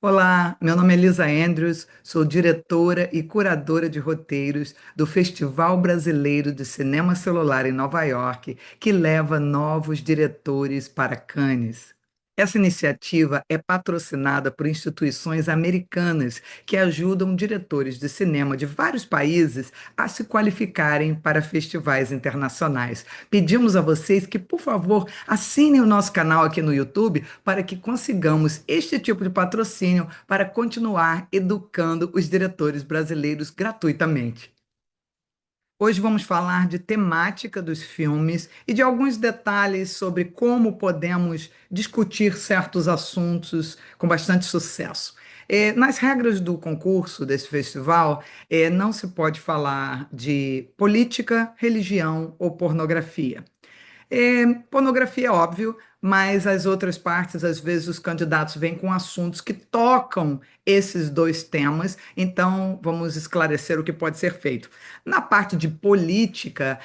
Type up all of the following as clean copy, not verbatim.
Olá, meu nome é Lisa Andrews, sou diretora e curadora de roteiros do Festival Brasileiro de Cinema Celular em Nova York, que leva novos diretores para Cannes. Essa iniciativa é patrocinada por instituições americanas que ajudam diretores de cinema de vários países a se qualificarem para festivais internacionais. Pedimos a vocês que, por favor, assinem o nosso canal aqui no YouTube para que consigamos este tipo de patrocínio para continuar educando os diretores brasileiros gratuitamente. Hoje vamos falar de temática dos filmes e de alguns detalhes sobre como podemos discutir certos assuntos com bastante sucesso. Nas regras do concurso desse festival, não se pode falar de política, religião ou pornografia. Pornografia é óbvio, mas as outras partes, às vezes, os candidatos vêm com assuntos que tocam esses dois temas, então vamos esclarecer o que pode ser feito. Na parte de política,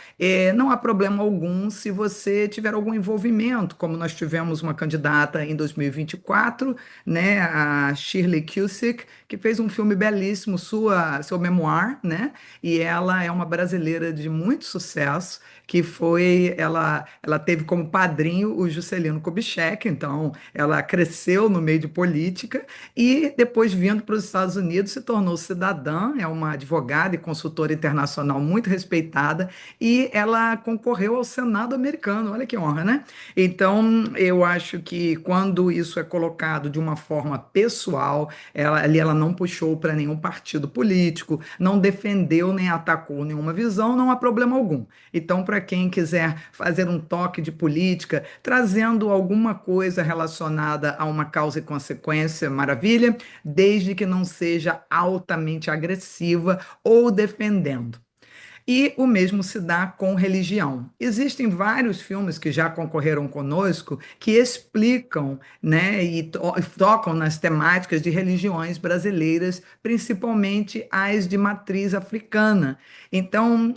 não há problema algum se você tiver algum envolvimento, como nós tivemos uma candidata em 2024, né, a Shirley Cusick, que fez um filme belíssimo, seu memoir, né, e ela é uma brasileira de muito sucesso que foi, ela teve como padrinho o Juscelino Kubitschek, então ela cresceu no meio de política e depois vindo para os Estados Unidos se tornou cidadã, é uma advogada e consultora internacional muito respeitada e ela concorreu ao Senado americano, olha que honra, né? Então eu acho que quando isso é colocado de uma forma pessoal, ela não puxou para nenhum partido político, não defendeu nem atacou nenhuma visão, não há problema algum. Então, para quem quiser fazer um toque de política, trazendo alguma coisa relacionada a uma causa e consequência, maravilha, desde que não seja altamente agressiva ou defendendo. E o mesmo se dá com religião. Existem vários filmes que já concorreram conosco que explicam, né, e tocam nas temáticas de religiões brasileiras, principalmente as de matriz africana. Então,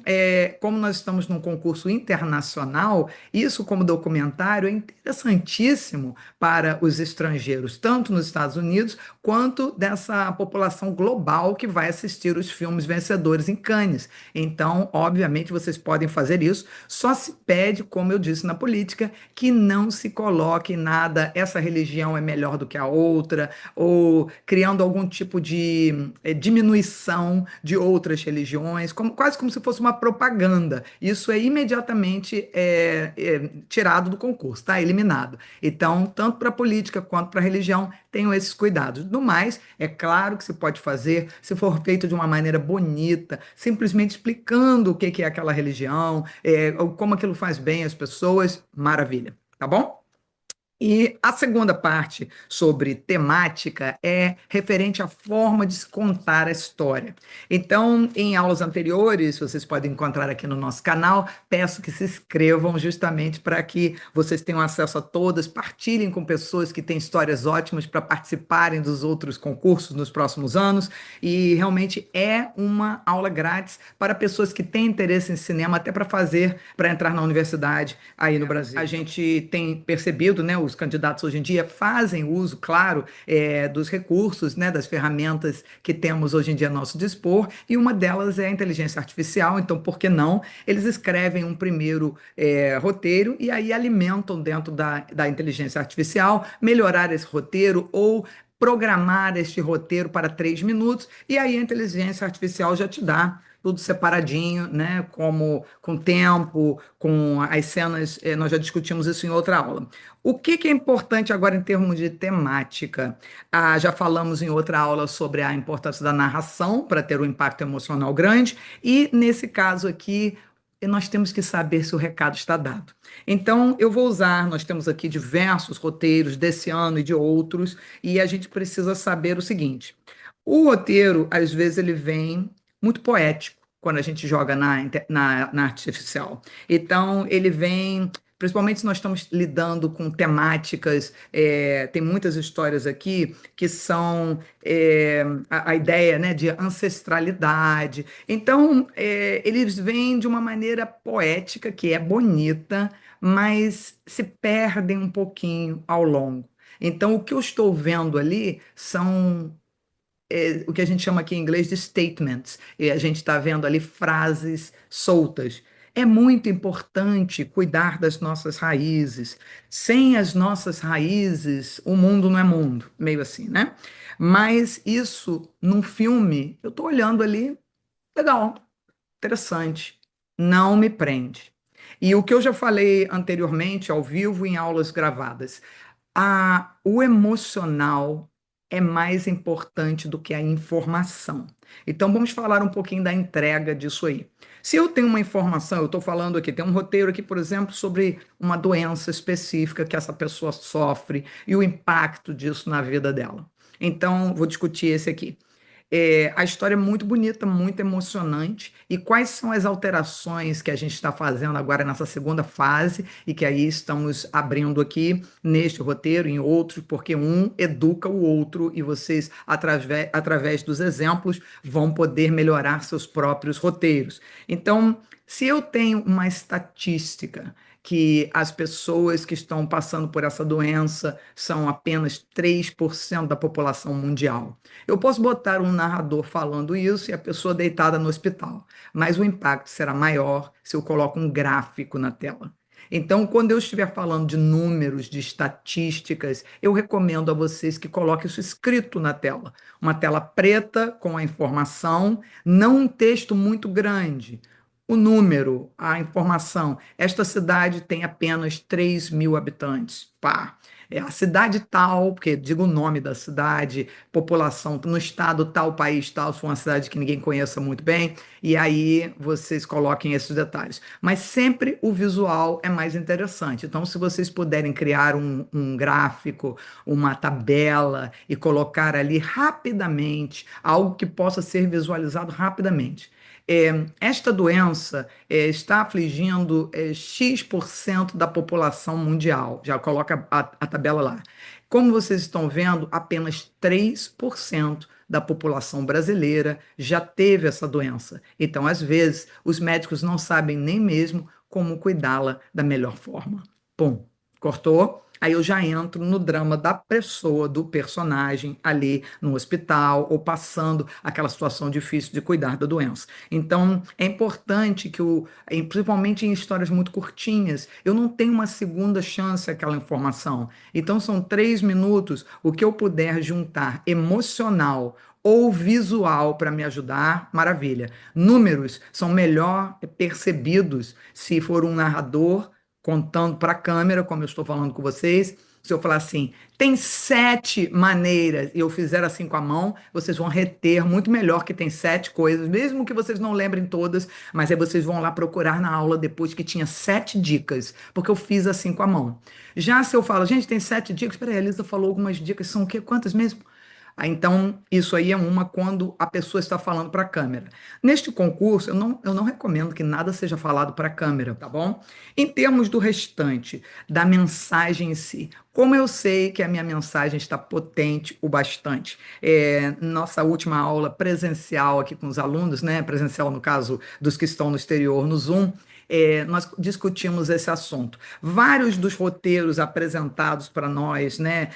como nós estamos num concurso internacional, isso como documentário é interessantíssimo para os estrangeiros, tanto nos Estados Unidos quanto dessa população global que vai assistir os filmes vencedores em Cannes. Então, obviamente, vocês podem fazer isso, só se pede, como eu disse na política, que não se coloque nada, essa religião é melhor do que a outra, ou criando algum tipo de diminuição de outras religiões, quase como se fosse uma propaganda. Isso é imediatamente tirado do concurso, tá? Eliminado. Então, tanto para a política quanto para a religião, tenham esses cuidados. No mais, é claro que se pode fazer, se for feito de uma maneira bonita, simplesmente explicando o que é aquela religião, como aquilo faz bem às pessoas, maravilha, tá bom? E a segunda parte sobre temática é referente à forma de se contar a história. Então, em aulas anteriores, vocês podem encontrar aqui no nosso canal, peço que se inscrevam justamente para que vocês tenham acesso a todas, partilhem com pessoas que têm histórias ótimas para participarem dos outros concursos nos próximos anos. E realmente é uma aula grátis para pessoas que têm interesse em cinema, até para fazer, para entrar na universidade aí no Brasil. A gente tem percebido, né, os candidatos hoje em dia fazem uso, claro, dos recursos, né, das ferramentas que temos hoje em dia a nosso dispor, e uma delas é a inteligência artificial, então por que não? Eles escrevem um primeiro roteiro e aí alimentam dentro da inteligência artificial, melhorar esse roteiro ou programar este roteiro para 3 minutos, e aí a inteligência artificial já te dá tudo separadinho, né? Como com tempo, com as cenas, nós já discutimos isso em outra aula. O que é importante agora em termos de temática? Já falamos em outra aula sobre a importância da narração para ter um impacto emocional grande, e nesse caso aqui, nós temos que saber se o recado está dado. Então, eu vou usar, nós temos aqui diversos roteiros desse ano e de outros, e a gente precisa saber o seguinte: o roteiro, às vezes, ele vem muito poético quando a gente joga na arte artificial. Então, ele vem. Principalmente se nós estamos lidando com temáticas, tem muitas histórias aqui que são a ideia, né, de ancestralidade. Então, eles vêm de uma maneira poética, que é bonita, mas se perdem um pouquinho ao longo. Então, o que eu estou vendo ali são o que a gente chama aqui em inglês de statements, e a gente está vendo ali frases soltas. É muito importante cuidar das nossas raízes. Sem as nossas raízes, o mundo não é mundo, meio assim, né? Mas isso, num filme, eu estou olhando ali, legal, interessante, não me prende. E o que eu já falei anteriormente, ao vivo, em aulas gravadas, o emocional é mais importante do que a informação. Então, vamos falar um pouquinho da entrega disso aí. Se eu tenho uma informação, eu estou falando aqui, tem um roteiro aqui, por exemplo, sobre uma doença específica que essa pessoa sofre e o impacto disso na vida dela. Então, vou discutir esse aqui. A história é muito bonita, muito emocionante. E quais são as alterações que a gente está fazendo agora nessa segunda fase e que aí estamos abrindo aqui neste roteiro, em outros, porque um educa o outro e vocês, através dos exemplos, vão poder melhorar seus próprios roteiros. Então, se eu tenho uma estatística que as pessoas que estão passando por essa doença são apenas 3% da população mundial. Eu posso botar um narrador falando isso e a pessoa deitada no hospital, mas o impacto será maior se eu coloco um gráfico na tela. Então, quando eu estiver falando de números, de estatísticas, eu recomendo a vocês que coloquem isso escrito na tela. Uma tela preta com a informação, não um texto muito grande. O número, a informação. Esta cidade tem apenas 3.000 habitantes. Pá. É a cidade tal, porque digo o nome da cidade, população no estado tal, país tal, se for uma cidade que ninguém conheça muito bem, e aí vocês coloquem esses detalhes. Mas sempre o visual é mais interessante. Então, se vocês puderem criar um gráfico, uma tabela e colocar ali rapidamente algo que possa ser visualizado rapidamente. Esta doença está afligindo X% da população mundial. Já coloca a tabela lá. Como vocês estão vendo, apenas 3% da população brasileira já teve essa doença. Então, às vezes, os médicos não sabem nem mesmo como cuidá-la da melhor forma. Pum, cortou? Aí eu já entro no drama da pessoa, do personagem ali no hospital ou passando aquela situação difícil de cuidar da doença. Então, é importante que, principalmente em histórias muito curtinhas, eu não tenho uma segunda chance àquela informação. Então, são 3 minutos, o que eu puder juntar emocional ou visual para me ajudar, maravilha. Números são melhor percebidos se for um narrador contando para a câmera, como eu estou falando com vocês. Se eu falar assim, tem 7 maneiras, e eu fizer assim com a mão, vocês vão reter muito melhor que tem 7 coisas, mesmo que vocês não lembrem todas, mas aí vocês vão lá procurar na aula depois que tinha 7 dicas, porque eu fiz assim com a mão. Já se eu falo, gente, tem 7 dicas, peraí, a Elisa falou algumas dicas, são o quê? Quantas mesmo? Então, isso aí é uma quando a pessoa está falando para a câmera. Neste concurso, eu não recomendo que nada seja falado para a câmera, tá bom? Em termos do restante, da mensagem em si, como eu sei que a minha mensagem está potente o bastante? Nossa última aula presencial aqui com os alunos, né? Presencial no caso dos que estão no exterior, no Zoom, nós discutimos esse assunto. Vários dos roteiros apresentados para nós, né,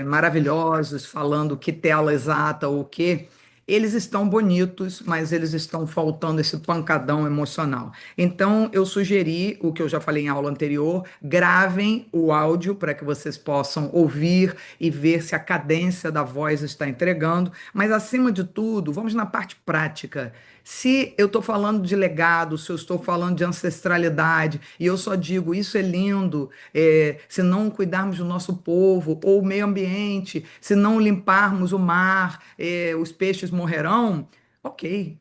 maravilhosos, falando que tela exata ou o quê, eles estão bonitos, mas eles estão faltando esse pancadão emocional. Então, eu sugeri o que eu já falei em aula anterior: gravem o áudio para que vocês possam ouvir e ver se a cadência da voz está entregando, mas acima de tudo, vamos na parte prática. Se eu estou falando de legado, se eu estou falando de ancestralidade, e eu só digo isso é lindo, se não cuidarmos do nosso povo ou o meio ambiente, se não limparmos o mar, os peixes morrerão, ok.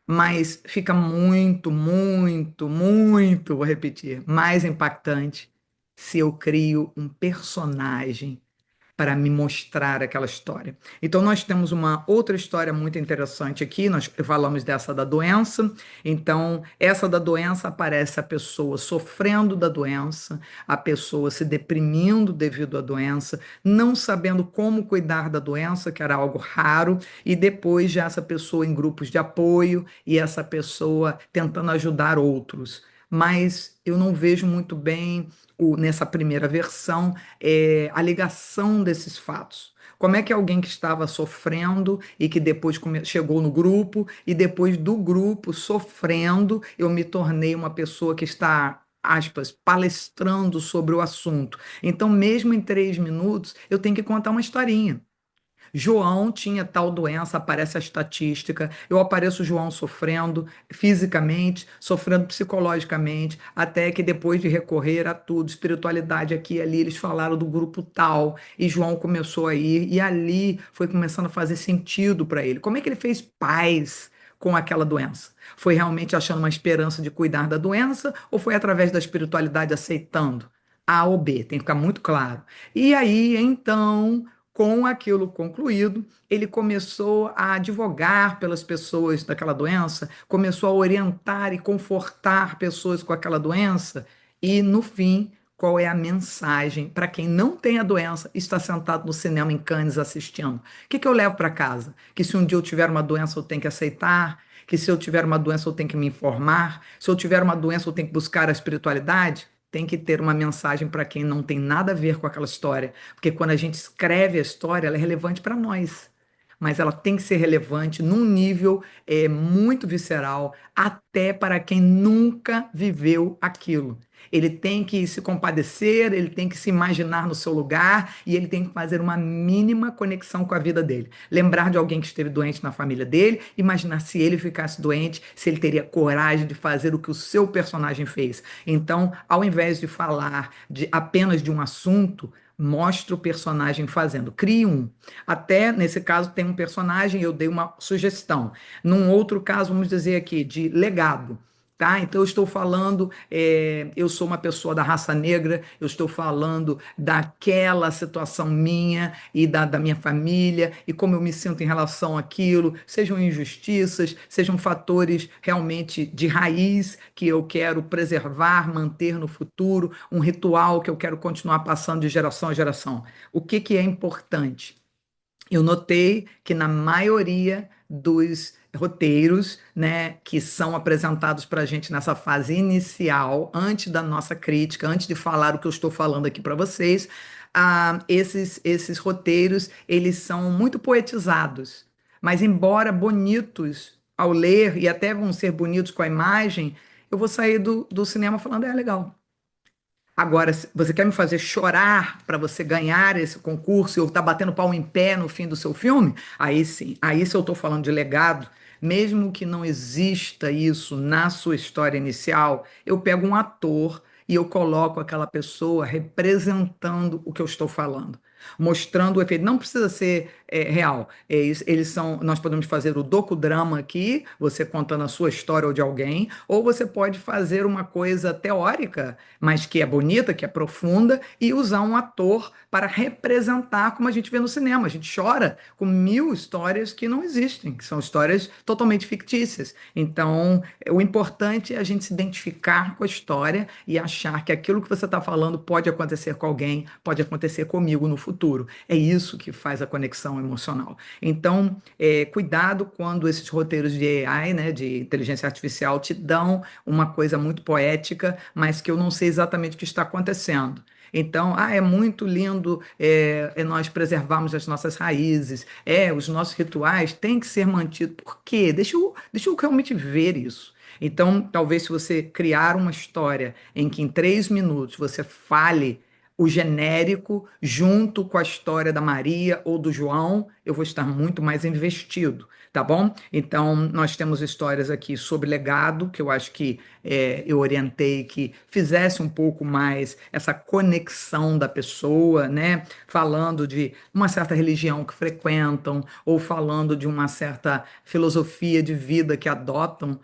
Mas fica muito, muito, muito, vou repetir, mais impactante se eu crio um personagem para me mostrar aquela história. Então, nós temos uma outra história muito interessante aqui. Nós falamos dessa da doença. Então, essa da doença aparece a pessoa sofrendo da doença, a pessoa se deprimindo devido à doença, não sabendo como cuidar da doença, que era algo raro, e depois já essa pessoa em grupos de apoio e essa pessoa tentando ajudar outros. Mas eu não vejo muito bem nessa primeira versão, a ligação desses fatos. Como é que alguém que estava sofrendo e que depois chegou no grupo, e depois do grupo sofrendo, eu me tornei uma pessoa que está, aspas, palestrando sobre o assunto. Então, mesmo em 3 minutos, eu tenho que contar uma historinha. João tinha tal doença, aparece a estatística. Eu apareço João sofrendo fisicamente, sofrendo psicologicamente, até que depois de recorrer a tudo, espiritualidade aqui e ali, eles falaram do grupo tal, e João começou a ir, e ali foi começando a fazer sentido para ele. Como é que ele fez paz com aquela doença? Foi realmente achando uma esperança de cuidar da doença, ou foi através da espiritualidade aceitando? A ou B, tem que ficar muito claro. E aí, então, com aquilo concluído, ele começou a advogar pelas pessoas daquela doença, começou a orientar e confortar pessoas com aquela doença, e no fim, qual é a mensagem para quem não tem a doença e está sentado no cinema em Cannes assistindo? O que que eu levo para casa? Que se um dia eu tiver uma doença, eu tenho que aceitar, que se eu tiver uma doença, eu tenho que me informar, se eu tiver uma doença, eu tenho que buscar a espiritualidade? Tem que ter uma mensagem para quem não tem nada a ver com aquela história, porque quando a gente escreve a história, ela é relevante para nós. Mas ela tem que ser relevante num nível muito visceral, até para quem nunca viveu aquilo. Ele tem que se compadecer, ele tem que se imaginar no seu lugar e ele tem que fazer uma mínima conexão com a vida dele. Lembrar de alguém que esteve doente na família dele, imaginar se ele ficasse doente, se ele teria coragem de fazer o que o seu personagem fez. Então, ao invés de falar apenas de um assunto, mostra o personagem fazendo. Crie um. Até nesse caso tem um personagem, eu dei uma sugestão. Num outro caso, vamos dizer aqui, de legado. Tá? Então, eu estou falando, eu sou uma pessoa da raça negra, eu estou falando daquela situação minha e da minha família, e como eu me sinto em relação àquilo, sejam injustiças, sejam fatores realmente de raiz que eu quero preservar, manter no futuro, um ritual que eu quero continuar passando de geração a geração. O que que é importante? Eu notei que na maioria dos roteiros, né, que são apresentados para a gente nessa fase inicial, antes da nossa crítica, antes de falar o que eu estou falando aqui para vocês, esses roteiros, eles são muito poetizados, mas embora bonitos ao ler, e até vão ser bonitos com a imagem, eu vou sair do cinema falando, é legal. Agora, se você quer me fazer chorar para você ganhar esse concurso e eu estar batendo pau em pé no fim do seu filme? Aí sim, aí se eu estou falando de legado, mesmo que não exista isso na sua história inicial, eu pego um ator e eu coloco aquela pessoa representando o que eu estou falando. Mostrando o efeito. Não precisa ser real. Eles são. Nós podemos fazer o docudrama aqui, você contando a sua história ou de alguém, ou você pode fazer uma coisa teórica mas que é bonita, que é profunda, e usar um ator para representar como a gente vê no cinema. A gente chora com mil histórias que não existem, que são histórias totalmente fictícias. Então, o importante é a gente se identificar com a história e achar que aquilo que você está falando pode acontecer com alguém, pode acontecer comigo no futuro. É isso que faz a conexão emocional. Então, cuidado quando esses roteiros de AI, né, de inteligência artificial, te dão uma coisa muito poética, mas que eu não sei exatamente o que está acontecendo. Então, é muito lindo nós preservarmos as nossas raízes, os nossos rituais têm que ser mantidos. Por quê? Deixa eu realmente ver isso. Então, talvez se você criar uma história em que em 3 minutos você fale o genérico junto com a história da Maria ou do João, eu vou estar muito mais investido, tá bom? Então, nós temos histórias aqui sobre legado, que eu acho que eu orientei que fizesse um pouco mais essa conexão da pessoa, né? Falando de uma certa religião que frequentam, ou falando de uma certa filosofia de vida que adotam,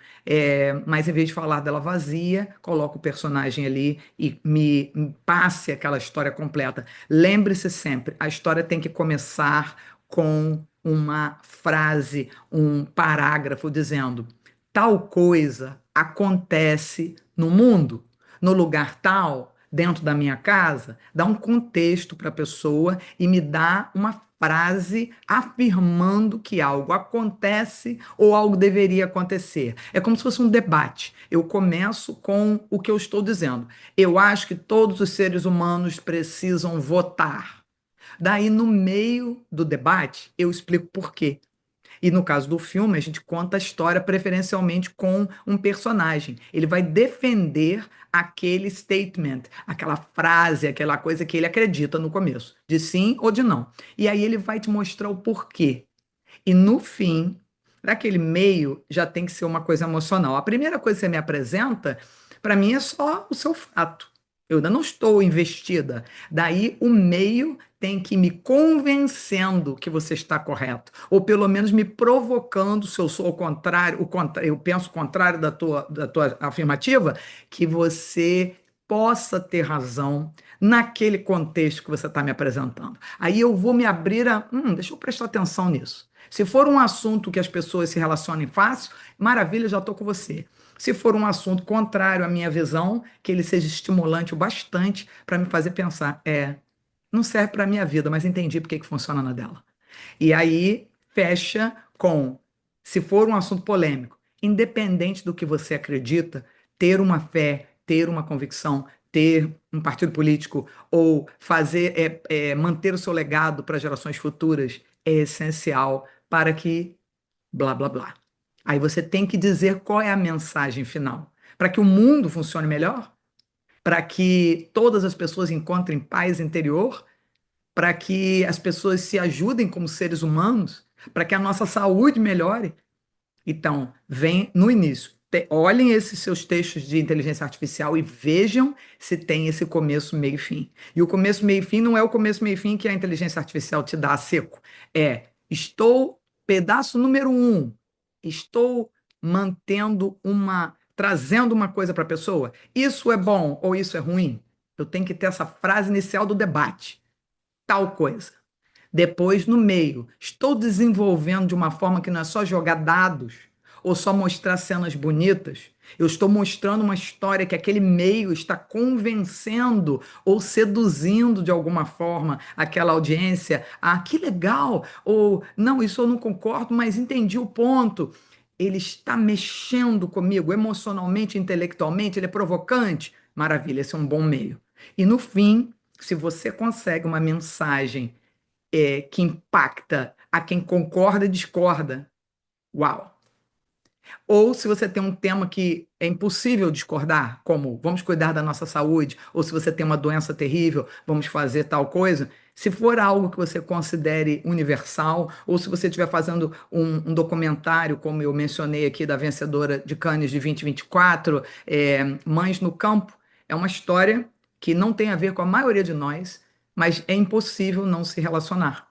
mas em vez de falar dela vazia, coloco o personagem ali e me passe aquela história completa. Lembre-se sempre, a história tem que começar com uma frase, um parágrafo dizendo: tal coisa acontece no mundo, no lugar tal, dentro da minha casa, dá um contexto para a pessoa e me dá uma frase afirmando que algo acontece ou algo deveria acontecer. É como se fosse um debate. Eu começo com o que eu estou dizendo. Eu acho que todos os seres humanos precisam votar. Daí, no meio do debate, eu explico por quê. E no caso do filme, a gente conta a história preferencialmente com um personagem. Ele vai defender aquele statement, aquela frase, aquela coisa que ele acredita no começo, de sim ou de não. E aí ele vai te mostrar o porquê. E no fim, daquele meio, já tem que ser uma coisa emocional. A primeira coisa que você me apresenta, para mim, é só o seu fato. Eu ainda não estou investida. Daí o meio tem que ir me convencendo que você está correto, ou pelo menos me provocando, se eu sou o contrário, eu penso o contrário da tua afirmativa, que você possa ter razão naquele contexto que você está me apresentando. Aí eu vou me abrir a, deixa eu prestar atenção nisso. Se for um assunto que as pessoas se relacionem fácil, maravilha, já estou com você. Se for um assunto contrário à minha visão, que ele seja estimulante o bastante para me fazer pensar, não serve para a minha vida, mas entendi por que que funciona na dela. E aí fecha com, se for um assunto polêmico, independente do que você acredita, ter uma fé, ter uma convicção, ter um partido político ou manter o seu legado para gerações futuras é essencial para que blá blá blá. Aí você tem que dizer qual é a mensagem final. Para que o mundo funcione melhor, para que todas as pessoas encontrem paz interior, para que as pessoas se ajudem como seres humanos, para que a nossa saúde melhore. Então, vem no início. Olhem esses seus textos de inteligência artificial e vejam se tem esse começo, meio e fim. E o começo, meio e fim não é o começo, meio e fim que a inteligência artificial te dá a seco. Pedaço número um, estou trazendo uma coisa para a pessoa. Isso é bom ou isso é ruim? Eu tenho que ter essa frase inicial do debate. Tal coisa. Depois, no meio, estou desenvolvendo de uma forma que não é só jogar dados ou só mostrar cenas bonitas. Eu estou mostrando uma história que aquele meio está convencendo ou seduzindo de alguma forma aquela audiência. Ah, que legal! Ou não, isso eu não concordo, mas entendi o ponto. Ele está mexendo comigo emocionalmente, intelectualmente, ele é provocante. Maravilha, esse é um bom meio. E no fim, se você consegue uma mensagem que impacta a quem concorda e discorda. Uau! Ou se você tem um tema que é impossível discordar, como vamos cuidar da nossa saúde, ou se você tem uma doença terrível, vamos fazer tal coisa. Se for algo que você considere universal, ou se você estiver fazendo um documentário, como eu mencionei aqui, da vencedora de Cannes de 2024, Mães no Campo, é uma história que não tem a ver com a maioria de nós, mas é impossível não se relacionar.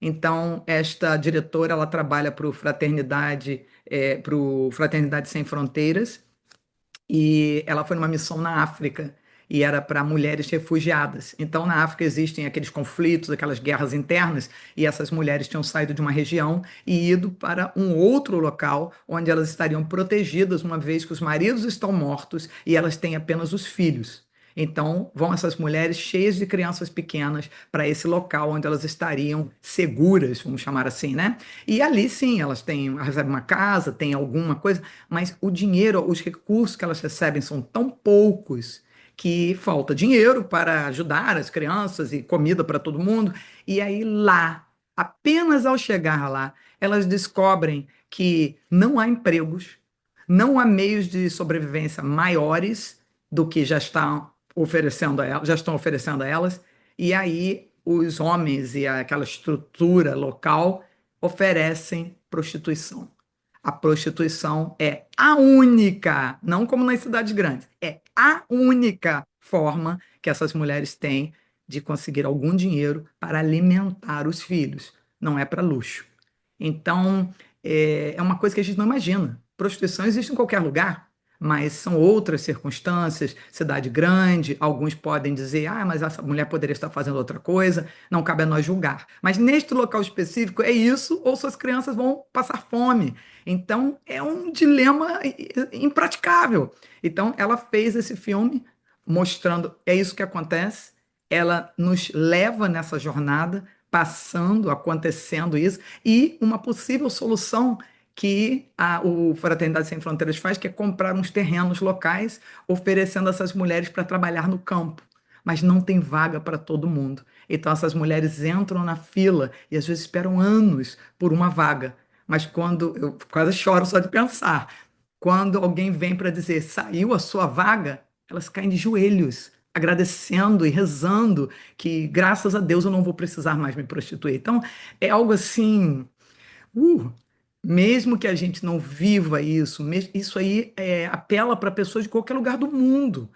Então, esta diretora, ela trabalha para o Fraternidade Sem Fronteiras, e ela foi numa missão na África, e era para mulheres refugiadas. Então, na África existem aqueles conflitos, aquelas guerras internas, e essas mulheres tinham saído de uma região e ido para um outro local, onde elas estariam protegidas, uma vez que os maridos estão mortos e elas têm apenas os filhos. Então, vão essas mulheres cheias de crianças pequenas para esse local onde elas estariam seguras, vamos chamar assim, né? E ali sim, recebem uma casa, têm alguma coisa, mas o dinheiro, os recursos que elas recebem são tão poucos que falta dinheiro para ajudar as crianças e comida para todo mundo. E aí lá, apenas ao chegar lá, elas descobrem que não há empregos, não há meios de sobrevivência maiores do que já estão oferecendo a elas, e aí os homens e aquela estrutura local oferecem prostituição. A prostituição é a única, não como nas cidades grandes, é a única forma que essas mulheres têm de conseguir algum dinheiro para alimentar os filhos. Não é para luxo. Então, é uma coisa que a gente não imagina. Prostituição existe em qualquer lugar, mas são outras circunstâncias, cidade grande, alguns podem dizer, mas essa mulher poderia estar fazendo outra coisa, não cabe a nós julgar. Mas neste local específico é isso, ou suas crianças vão passar fome. Então é um dilema impraticável. Então ela fez esse filme mostrando, é isso que acontece, ela nos leva nessa jornada passando, acontecendo isso, e uma possível solução que o Fraternidade Sem Fronteiras faz, que é comprar uns terrenos locais, oferecendo essas mulheres para trabalhar no campo. Mas não tem vaga para todo mundo. Então essas mulheres entram na fila e às vezes esperam anos por uma vaga. Mas quando eu quase choro só de pensar, quando alguém vem para dizer saiu a sua vaga, elas caem de joelhos, agradecendo e rezando que graças a Deus eu não vou precisar mais me prostituir. Então é algo assim, uh, mesmo que a gente não viva isso, isso aí apela para pessoas de qualquer lugar do mundo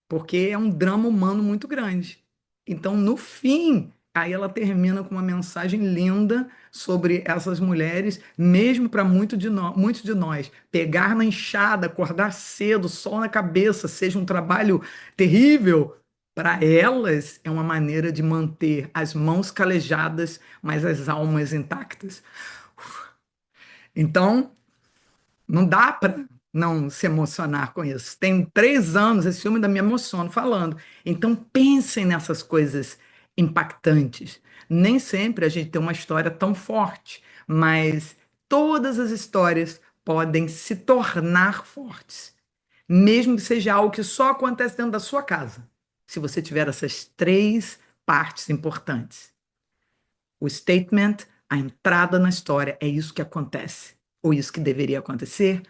porque é um drama humano muito grande. Então, no fim, aí ela termina com uma mensagem linda sobre essas mulheres, mesmo para muitos de nós, pegar na enxada, acordar cedo, sol na cabeça, seja um trabalho terrível, para elas é uma maneira de manter as mãos calejadas, mas as almas intactas. Então, não dá para não se emocionar com isso. Tem 3 anos, esse filme ainda me emociona falando. Então pensem nessas coisas impactantes. Nem sempre a gente tem uma história tão forte, mas todas as histórias podem se tornar fortes, mesmo que seja algo que só acontece dentro da sua casa. Se você tiver essas 3 partes importantes. O statement, a entrada na história, é isso que acontece, ou isso que deveria acontecer,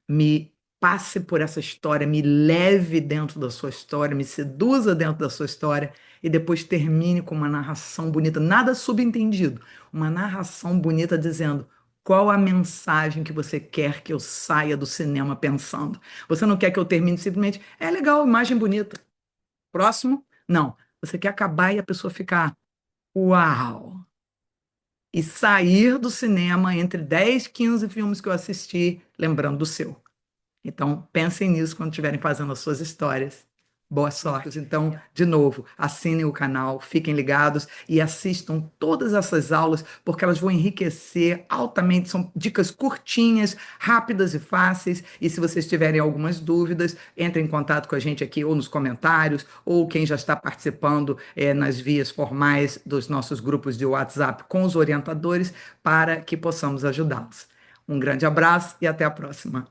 me passe por essa história, me leve dentro da sua história, me seduza dentro da sua história e depois termine com uma narração bonita, nada subentendido, uma narração bonita dizendo qual a mensagem que você quer que eu saia do cinema pensando. Você não quer que eu termine simplesmente, é legal, imagem bonita. Próximo? Não. Você quer acabar e a pessoa ficar, uau! E sair do cinema entre 10, 15 filmes que eu assisti, lembrando do seu. Então, pensem nisso quando estiverem fazendo as suas histórias. Boa sorte. Então, de novo, assinem o canal, fiquem ligados e assistam todas essas aulas, porque elas vão enriquecer altamente. São dicas curtinhas, rápidas e fáceis. E se vocês tiverem algumas dúvidas, entrem em contato com a gente aqui, ou nos comentários, ou quem já está participando nas vias formais dos nossos grupos de WhatsApp com os orientadores, para que possamos ajudá-los. Um grande abraço e até a próxima.